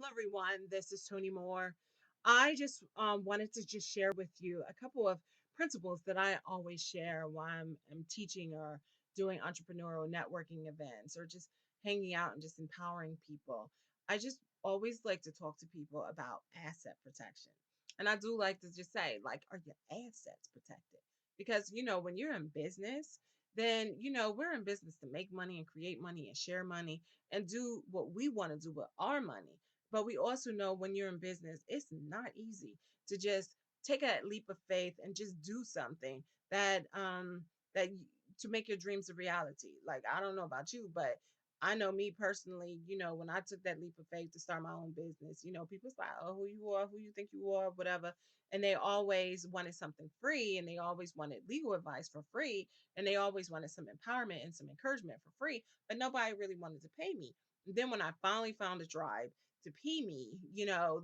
Hello, everyone. This is Toni Moore. I just wanted to just share with you a couple of principles that I always share while I'm teaching or doing entrepreneurial networking events or just hanging out and just empowering people. I just always like to talk to people about asset protection. And I do like to just say, like, are your assets protected? Because, when you're in business, then, we're in business to make money and create money and share money and do what we want to do with our money, but we also know when you're in business, it's not easy to just take that leap of faith and just do something that to make your dreams a reality. Like, I don't know about you, but I know me personally, when I took that leap of faith to start my own business, people's like, oh, who you are, who you think you are, whatever. And they always wanted something free, and they always wanted legal advice for free, and they always wanted some empowerment and some encouragement for free, but nobody really wanted to pay me. And then when I finally found a tribe to pee me,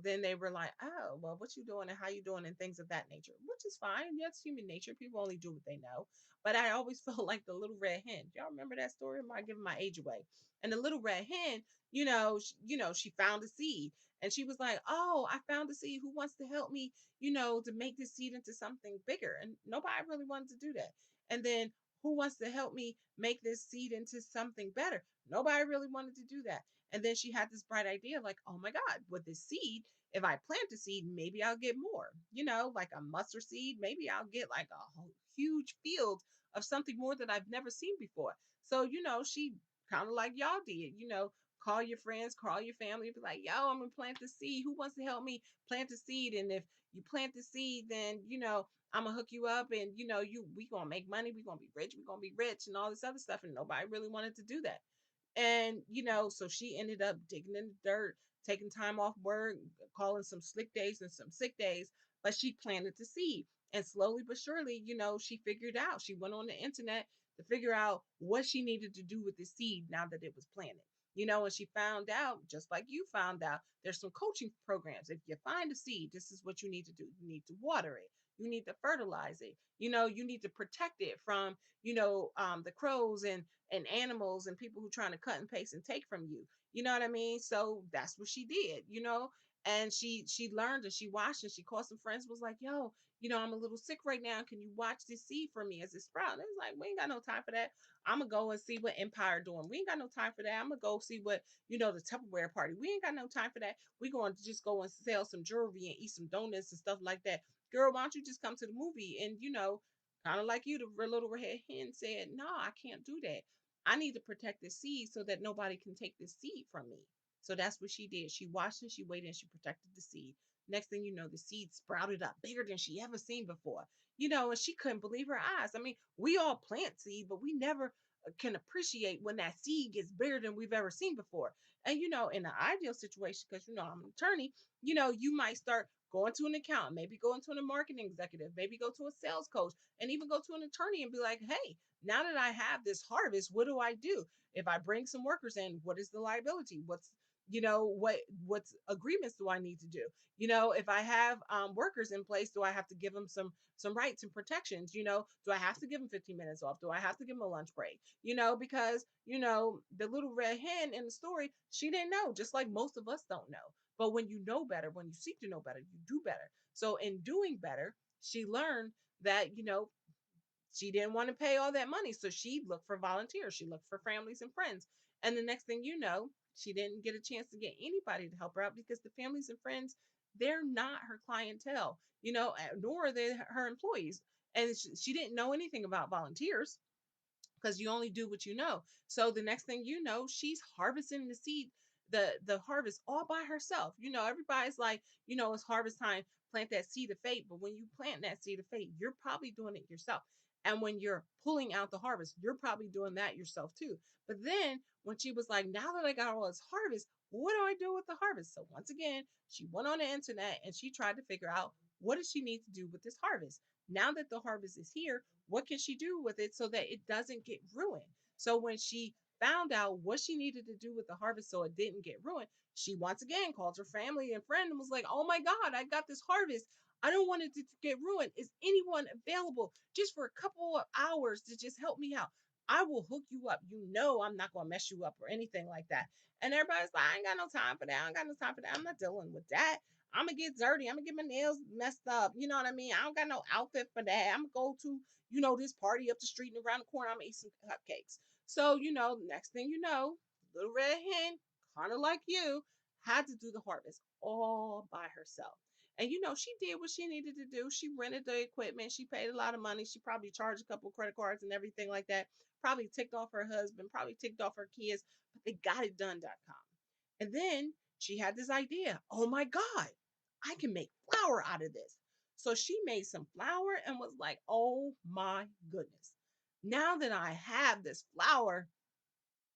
then they were like, oh, well, what you doing and how you doing and things of that nature, which is fine. That's human nature. People only do what they know. But I always felt like the little red hen. Y'all remember that story? Am I giving my age away? And the little red hen, she found a seed and she was like, oh, I found a seed. Who wants to help me, to make this seed into something bigger? And nobody really wanted to do that. And then who wants to help me make this seed into something better? Nobody really wanted to do that. And then she had this bright idea like, oh my God, with this seed, if I plant a seed, maybe I'll get more, like a mustard seed. Maybe I'll get like a whole huge field of something more that I've never seen before. So, she kind of like y'all did, call your friends, call your family, be like, yo, I'm going to plant the seed. Who wants to help me plant the seed? And if you plant the seed, then, I'm gonna hook you up and we gonna make money, we gonna be rich, we gonna be rich and all this other stuff. And nobody really wanted to do that. And, so she ended up digging in the dirt, taking time off work, calling some slick days and some sick days, but she planted the seed. And slowly but surely, she figured out, she went on the internet to figure out what she needed to do with the seed now that it was planted. And she found out, just like you found out, there's some coaching programs. If you find a seed, this is what you need to do. You need to water it. You need to fertilize it. You need to protect it from, the crows and animals and people who trying to cut and paste and take from you. You know what I mean? So that's what she did, and she learned and she watched and she called some friends, was like, yo, I'm a little sick right now. Can you watch this seed for me as it sprout? And it was like, we ain't got no time for that. I'm gonna go and see what Empire doing. We ain't got no time for that. I'm gonna go see what, the Tupperware party. We ain't got no time for that. We going to just go and sell some jewelry and eat some donuts and stuff like that. Girl, why don't you just come to the movie? And kind of like you, the little red hen said, no, I can't do that. I need to protect the seed so that nobody can take the seed from me. So that's what she did. She watched and she waited and she protected the seed. Next thing you know, the seed sprouted up bigger than she ever seen before. And she couldn't believe her eyes. I mean, we all plant seed, but we never can appreciate when that seed gets bigger than we've ever seen before. And in an ideal situation, because I'm an attorney, you might start going to an accountant, maybe going to a marketing executive, maybe go to a sales coach, and even go to an attorney and be like, hey, now that I have this harvest, what do I do? If I bring some workers in, what is the liability? What's agreements do I need to do? If I have workers in place, do I have to give them some rights and protections? Do I have to give them 15 minutes off? Do I have to give them a lunch break? Because the little red hen in the story, she didn't know, just like most of us don't know. But when you know better, when you seek to know better, you do better. So in doing better, she learned that she didn't want to pay all that money. So she looked for volunteers. She looked for families and friends. And the next thing you know, she didn't get a chance to get anybody to help her out because the families and friends, they're not her clientele, nor are they her employees. And she didn't know anything about volunteers because you only do what you know. So the next thing you know, she's harvesting the seed, the harvest all by herself. Everybody's like, it's harvest time, plant that seed of faith. But when you plant that seed of faith, you're probably doing it yourself. And when you're pulling out the harvest, you're probably doing that yourself too. But then when she was like, now that I got all this harvest, what do I do with the harvest? So once again, she went on the internet and she tried to figure out, what does she need to do with this harvest? Now that the harvest is here, what can she do with it so that it doesn't get ruined? So when she found out what she needed to do with the harvest so it didn't get ruined, she once again called her family and friend and was like, oh my God, I got this harvest. I don't want it to get ruined. Is anyone available just for a couple of hours to just help me out? I will hook you up. You know, I'm not going to mess you up or anything like that. And everybody's like, I ain't got no time for that. I ain't got no time for that. I'm not dealing with that. I'm gonna get dirty. I'm gonna get my nails messed up. You know what I mean? I don't got no outfit for that. I'm gonna go to, this party up the street and around the corner. I'm gonna eat some cupcakes. So, next thing you know, Little Red Hen, kind of like you, had to do the harvest all by herself. And she did what she needed to do. She rented the equipment. She paid a lot of money. She probably charged a couple of credit cards and everything like that. Probably ticked off her husband, probably ticked off her kids, but they got it done.com. And then she had this idea. Oh my God, I can make flour out of this. So she made some flour and was like, oh my goodness. Now that I have this flour,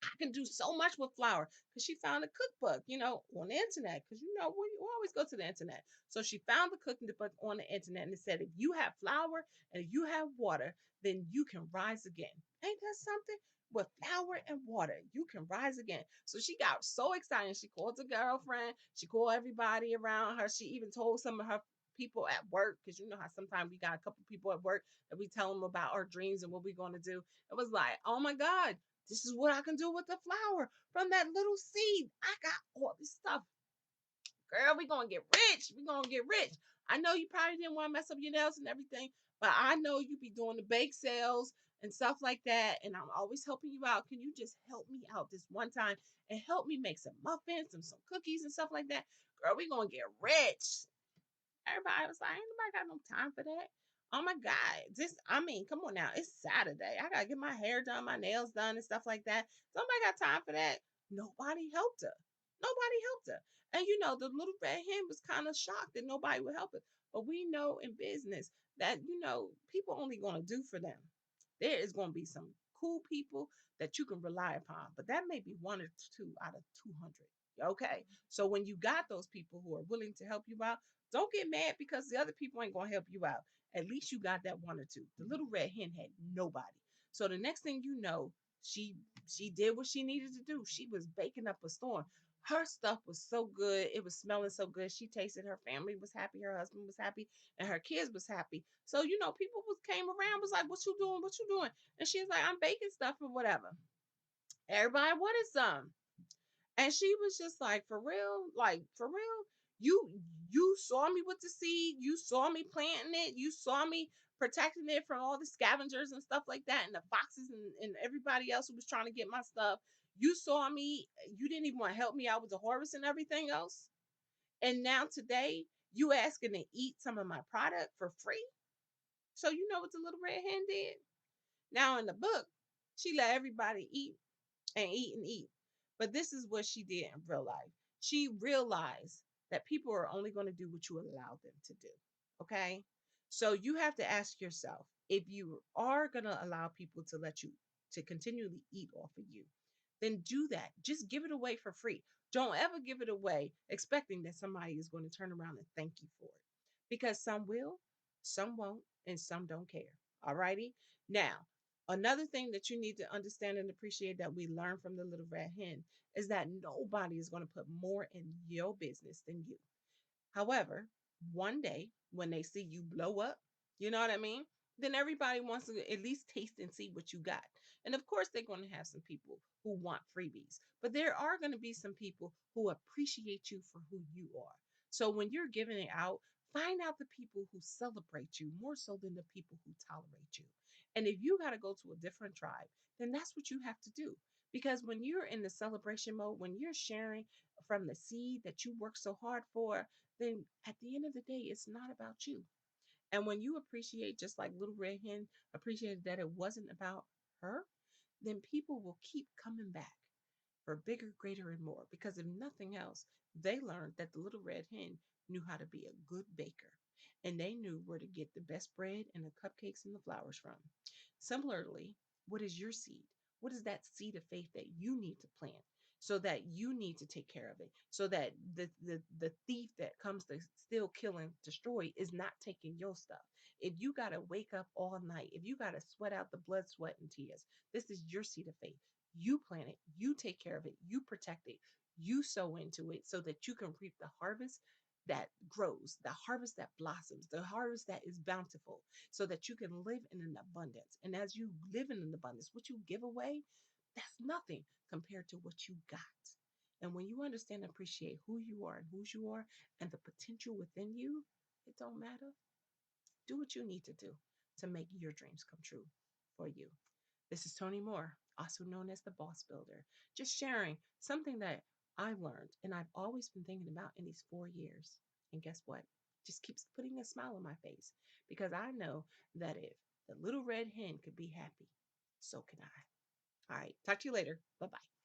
I can do so much with flour because she found a cookbook, on the internet. Because we always go to the internet. So she found the cooking book on the internet and it said, if you have flour and if you have water, then you can rise again. Ain't that something? With flour and water, you can rise again. So she got so excited. She called her girlfriend. She called everybody around her. She even told some of her people at work, because you know how sometimes we got a couple people at work that we tell them about our dreams and what we're going to do. It was like, oh my God, this is what I can do with the flour from that little seed. I got all this stuff. Girl, we going to get rich. we going to get rich. I know you probably didn't want to mess up your nails and everything, but I know you be doing the bake sales and stuff like that. And I'm always helping you out. Can you just help me out this one time and help me make some muffins and some cookies and stuff like that? Girl, we going to get rich. Everybody was like, ain't nobody got no time for that. Oh my God. Come on now. It's Saturday. I gotta get my hair done, my nails done, and stuff like that. Somebody got time for that. Nobody helped her. Nobody helped her. And the little red hen was kind of shocked that nobody would help her. But we know in business that, people only gonna do for them. There is gonna be some cool people that you can rely upon, but that may be one or two out of 200. Okay. So when you got those people who are willing to help you out, don't get mad because the other people ain't gonna help you out. At least you got that one or two. The little red hen had nobody. So the next thing you know, she she did what she needed to do. She was baking up a storm. Her stuff was so good. It was smelling so good. She tasted. Her family was happy. Her husband was happy, and her kids was happy. So people came around, was like, "What you doing? What you doing?" And she's like, "I'm baking stuff or whatever." Everybody wanted some. And she was just like, for real, you saw me with the seed, you saw me planting it, you saw me protecting it from all the scavengers and stuff like that, and the foxes and everybody else who was trying to get my stuff. You saw me, you didn't even want to help me out with the harvest and everything else. And now today, you asking to eat some of my product for free. So you know what the little red hen did? Now in the book, she let everybody eat and eat and eat. But this is what she did in real life. She realized that people are only going to do what you allow them to do. Okay. So you have to ask yourself, if you are going to allow people to let you to continually eat off of you, then do that. Just give it away for free. Don't ever give it away expecting that somebody is going to turn around and thank you for it. Because some will, some won't, and some don't care. All righty. Now, another thing that you need to understand and appreciate that we learn from the little red hen is that nobody is going to put more in your business than you. However, one day when they see you blow up, you know what I mean? Then everybody wants to at least taste and see what you got. And of course, they're going to have some people who want freebies, but there are going to be some people who appreciate you for who you are. So when you're giving it out, find out the people who celebrate you more so than the people who tolerate you. And if you got to go to a different tribe, then that's what you have to do. Because when you're in the celebration mode, when you're sharing from the seed that you work so hard for, then at the end of the day, it's not about you. And when you appreciate, just like Little Red Hen appreciated that it wasn't about her, then people will keep coming back for bigger, greater, and more. Because if nothing else, they learned that the Little Red Hen knew how to be a good baker and they knew where to get the best bread and the cupcakes and the flowers from. Similarly, what is your seed? What is that seed of faith that you need to plant? So that you need to take care of it, so that the thief that comes to steal, kill, and destroy is not taking your stuff. If you got to wake up all night, if you got to sweat out the blood, sweat, and tears, this is your seed of faith. You plant it, you take care of it, you protect it, you sow into it so that you can reap the harvest that grows, the harvest that blossoms, the harvest that is bountiful, so that you can live in an abundance. And as you live in an abundance, what you give away, that's nothing compared to what you got. And when you understand and appreciate who you are and whose you are and the potential within you, it don't matter. Do what you need to do to make your dreams come true for you. This is Toni Moore, also known as the Boss Builder, just sharing something that I've learned and I've always been thinking about in these 4 years. And guess what? Just keeps putting a smile on my face because I know that if the little red hen could be happy, so can I. All right. Talk to you later. Bye bye.